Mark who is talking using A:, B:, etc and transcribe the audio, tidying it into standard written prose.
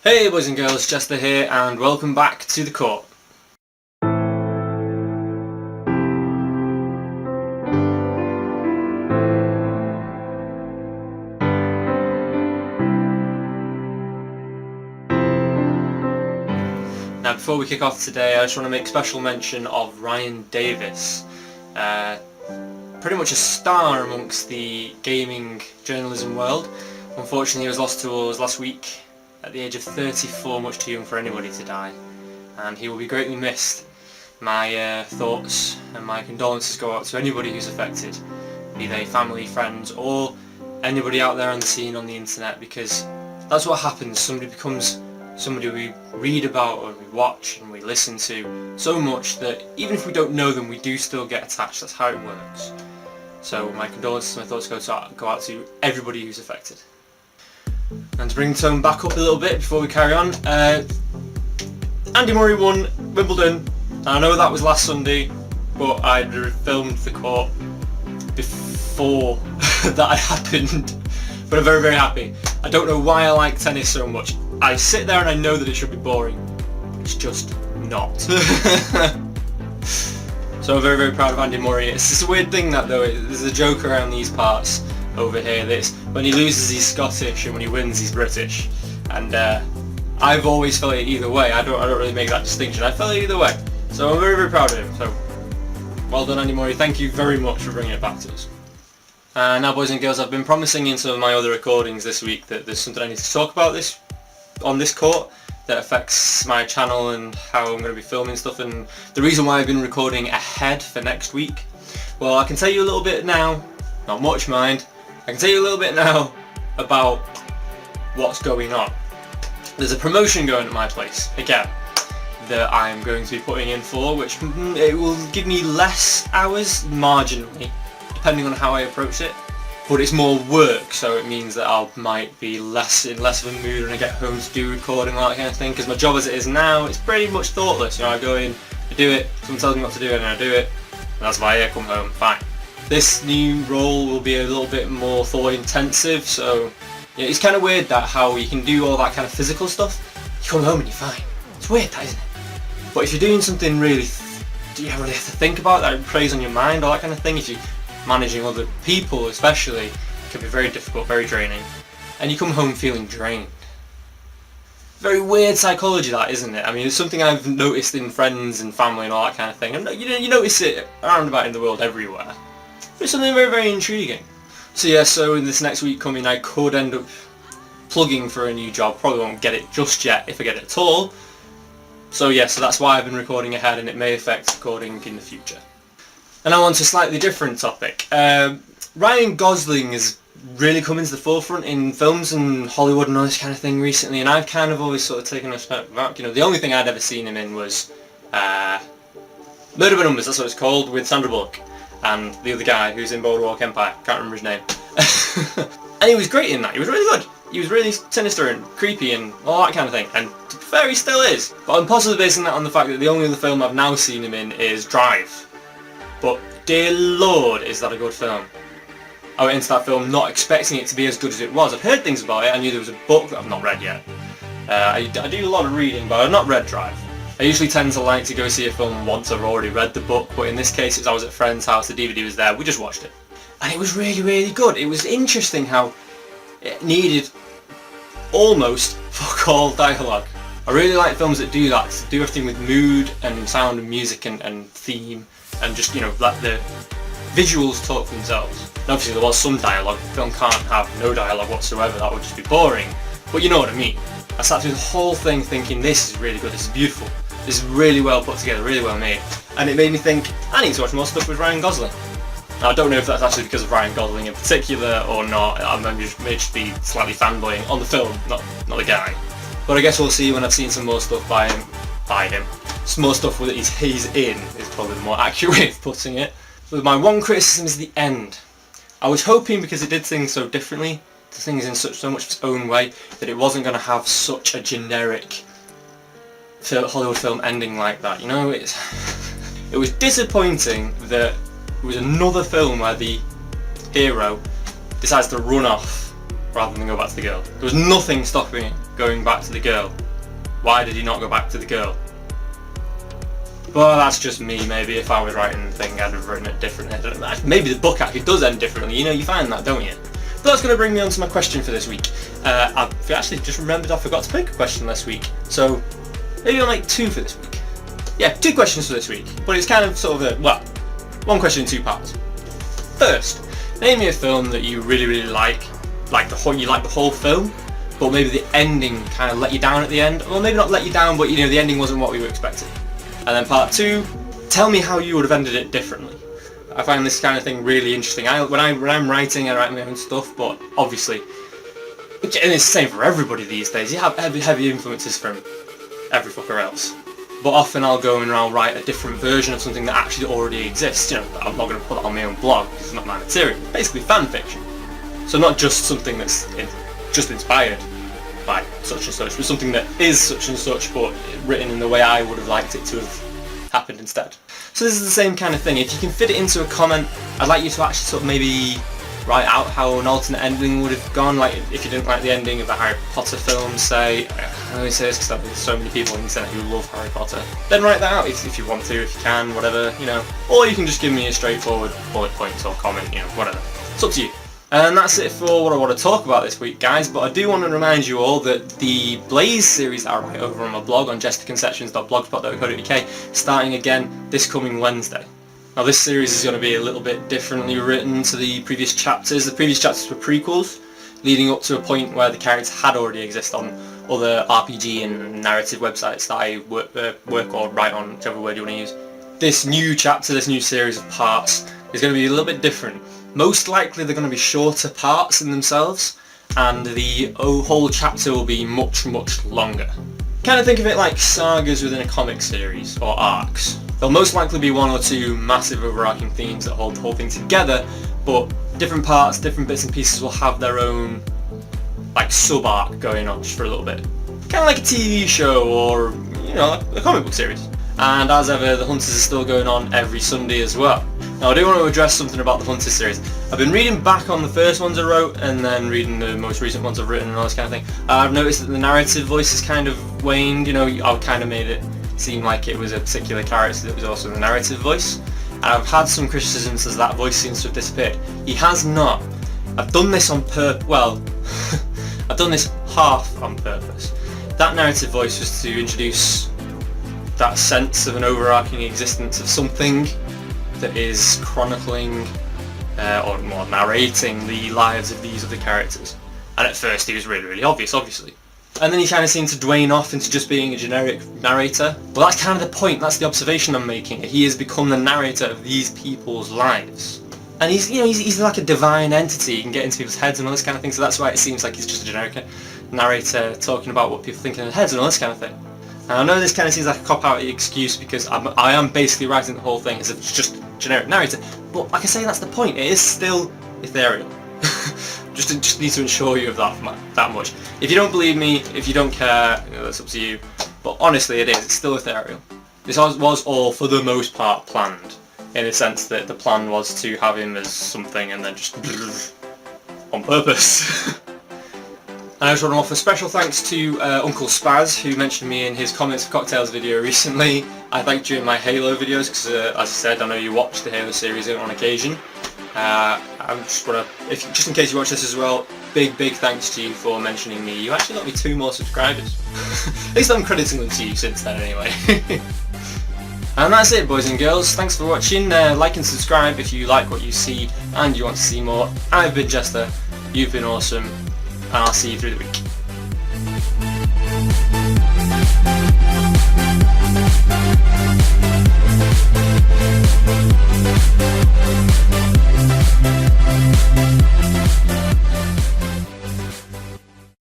A: Hey boys and girls, Jester here and welcome back to the court. Now before we kick off today, I just want to make special mention of Ryan Davis. Pretty much a star amongst the gaming journalism world. Unfortunately he was lost to us last week at the age of 34, much too young for anybody to die, and he will be greatly missed. My thoughts and my condolences go out to anybody who's affected, be they family, friends, or anybody out there on the scene on the internet, because that's what happens. Somebody becomes somebody we read about or we watch and we listen to so much that even if we don't know them, we do still get attached. That's how it works. So my condolences, my thoughts go out to everybody who's affected. And to bring the tone back up a little bit before we carry on, Andy Murray won Wimbledon. I know that was last Sunday, but I'd filmed the court before that happened. But I'm very, very happy. I don't know why I like tennis so much. I sit there and I know that it should be boring, but it's just not. So I'm very, very proud of Andy Murray. It's just a weird thing that though, there's a joke around these parts over here that when he loses he's Scottish and when he wins he's British. And I've always felt it either way. I don't really make that distinction. I felt it either way. So I'm very, very proud of him. So well done Andy Murray. Thank you very much for bringing it back to us. Now boys and girls, I've been promising in some of my other recordings this week that there's something I need to talk about on this court that affects my channel and how I'm going to be filming stuff, and the reason why I've been recording ahead for next week. Well, I can tell you a little bit now, not much mind, I can tell you a little bit now about what's going on. There's a promotion going at my place, again, that I'm going to be putting in for, which it will give me less hours marginally, depending on how I approach it. But it's more work, so it means that I might be in less of a mood when I get home to do recording and all that kind of thing, because my job as it is now, it's pretty much thoughtless. You know, I go in, I do it, someone tells me what to do and I do it, and that's why I come home, fine. This new role will be a little bit more thought intensive, so yeah, it's kind of weird that how you can do all that kind of physical stuff, you come home and you're fine. It's weird that, isn't it? But if you're doing something really, you really have to think about that, it preys on your mind, all that kind of thing. If you're managing other people especially, it can be very difficult, very draining, and you come home feeling drained. Very weird psychology that, isn't it? I mean, it's something I've noticed in friends and family and all that kind of thing, and you notice it around about in the world everywhere. But it's something very, very intriguing. So yeah, so in this next week coming I could end up plugging for a new job. Probably won't get it just yet, if I get it at all. So yeah, so that's why I've been recording ahead, and it may affect recording in the future. And now on to a slightly different topic. Ryan Gosling has really come into the forefront in films and Hollywood and all this kind of thing recently, and I've kind of always sort of taken a step back. You know, the only thing I'd ever seen him in was Murder by Numbers, that's what it's called, with Sandra Bullock and the other guy who's in Boardwalk Empire, can't remember his name. And he was great in that, he was really good. He was really sinister and creepy and all that kind of thing, and to be fair, he still is. But I'm possibly basing that on the fact that the only other film I've now seen him in is Drive. But dear lord, is that a good film. I went into that film not expecting it to be as good as it was. I've heard things about it, I knew there was a book that I've not read yet. I do a lot of reading, but I've not read Drive. I usually tend to like to go see a film once I've already read the book, but in this case I was at a friend's house, the DVD was there, we just watched it. And it was really, really good. It was interesting how it needed almost fuck all dialogue. I really like films that do that, to do everything with mood and sound and music and theme, and just, you know, let the visuals talk for themselves. And obviously there was some dialogue, the film can't have no dialogue whatsoever, that would just be boring, but you know what I mean. I sat through the whole thing thinking, this is really good, this is beautiful, this is really well put together, really well made, and it made me think, I need to watch more stuff with Ryan Gosling. Now I don't know if that's actually because of Ryan Gosling in particular or not, I may just be slightly fanboying on the film, not the guy. But I guess we'll see when I've seen some more stuff by him. Some more stuff that he's in is probably the more accurate way of putting it. But my one criticism is the end. I was hoping, because it did things so differently, did things in so much of its own way, that it wasn't going to have such a generic Hollywood film ending like that. You know, it was disappointing that it was another film where the hero decides to run off rather than go back to the girl. There was nothing stopping going back to the girl? Why did he not go back to the girl? Well, that's just me. Maybe if I was writing the thing, I'd have written it differently. Maybe the book actually does end differently. You know, you find that, don't you? But that's going to bring me on to my question for this week. I've actually just remembered I forgot to pick a question last week. So maybe I'll make 2 for this week. Yeah, 2 questions for this week. But it's kind of sort of a, well, 1 question in 2 parts. First, name me a film that you really like you like the whole film, but maybe the ending kind of let you down at the end, or maybe not let you down, but you know the ending wasn't what we were expecting. And then part 2, tell me how you would have ended it differently. I find this kind of thing really interesting. When I'm writing, I write my own stuff, but obviously, and it's the same for everybody these days. You have heavy influences from every fucker else. But often I'll go and I'll write a different version of something that actually already exists. You know, I'm not going to put it on my own blog because it's not my material. Basically fan fiction. So not just something that's just inspired by such and such, but something that is such and such, but written in the way I would have liked it to have happened instead. So this is the same kind of thing. If you can fit it into a comment, I'd like you to actually sort of maybe write out how an alternate ending would have gone. Like if you didn't like the ending of the Harry Potter film, say, I only say this because there's so many people on the internet who love Harry Potter, then write that out if you want to, if you can, whatever, you know. Or you can just give me a straightforward bullet points or comment, you know, whatever. It's up to you. And that's it for what I want to talk about this week, guys, but I do want to remind you all that the Blaze series that I write over on my blog on jesterconceptions.blogspot.co.uk starting again this coming Wednesday. Now this series is going to be a little bit differently written to the previous chapters. The previous chapters were prequels, leading up to a point where the characters had already existed on other RPG and narrative websites that I work or write on, whichever word you want to use. This new chapter, this new series of parts, is going to be a little bit different. Most likely they're going to be shorter parts in themselves, and the whole chapter will be much longer. Kind of think of it like sagas within a comic series, or arcs. There'll most likely be 1 or 2 massive overarching themes that hold the whole thing together, but different parts, different bits and pieces will have their own like sub-arc going on just for a little bit. Kind of like a TV show or, you know, a comic book series. And as ever, the Hunters is still going on every Sunday as well. Now I do want to address something about the Hunters series. I've been reading back on the first ones I wrote and then reading the most recent ones I've written and all this kind of thing. I've noticed that the narrative voice has kind of waned, you know, I've kind of made it seem like it was a particular character that was also the narrative voice. And I've had some criticisms as that voice seems to have disappeared. He has not. I've done this on well, I've done this half on purpose. That narrative voice was to introduce that sense of an overarching existence of something that is chronicling or more narrating the lives of these other characters. And at first he was really obvious, obviously. And then he kind of seemed to wane off into just being a generic narrator. Well, that's kind of the point, that's the observation I'm making. He has become the narrator of these people's lives. And he's, you know, he's like a divine entity. He can get into people's heads and all this kind of thing, so that's why it seems like he's just a generic narrator talking about what people think in their heads and all this kind of thing. And I know this kind of seems like a cop-out excuse because I am basically writing the whole thing as if it's just a generic narrator, but like I say, that's the point. It is still ethereal. just need to assure you of that much. If you don't believe me, if you don't care, you know, that's up to you. But honestly, it is. It's still ethereal. This was all, for the most part, planned, in the sense that the plan was to have him as something and then just on purpose. And I just want to offer special thanks to Uncle Spaz, who mentioned me in his Comments of Cocktails video recently. I thanked you in my Halo videos because, as I said, I know you watch the Halo series on occasion. I just want to, just in case you watch this as well, big thanks to you for mentioning me. You actually got me 2 more subscribers. At least I'm crediting them to you since then anyway. And that's it, boys and girls. Thanks for watching. Like and subscribe if you like what you see and you want to see more. I've been Jester, you've been awesome, and I'll see you through the week.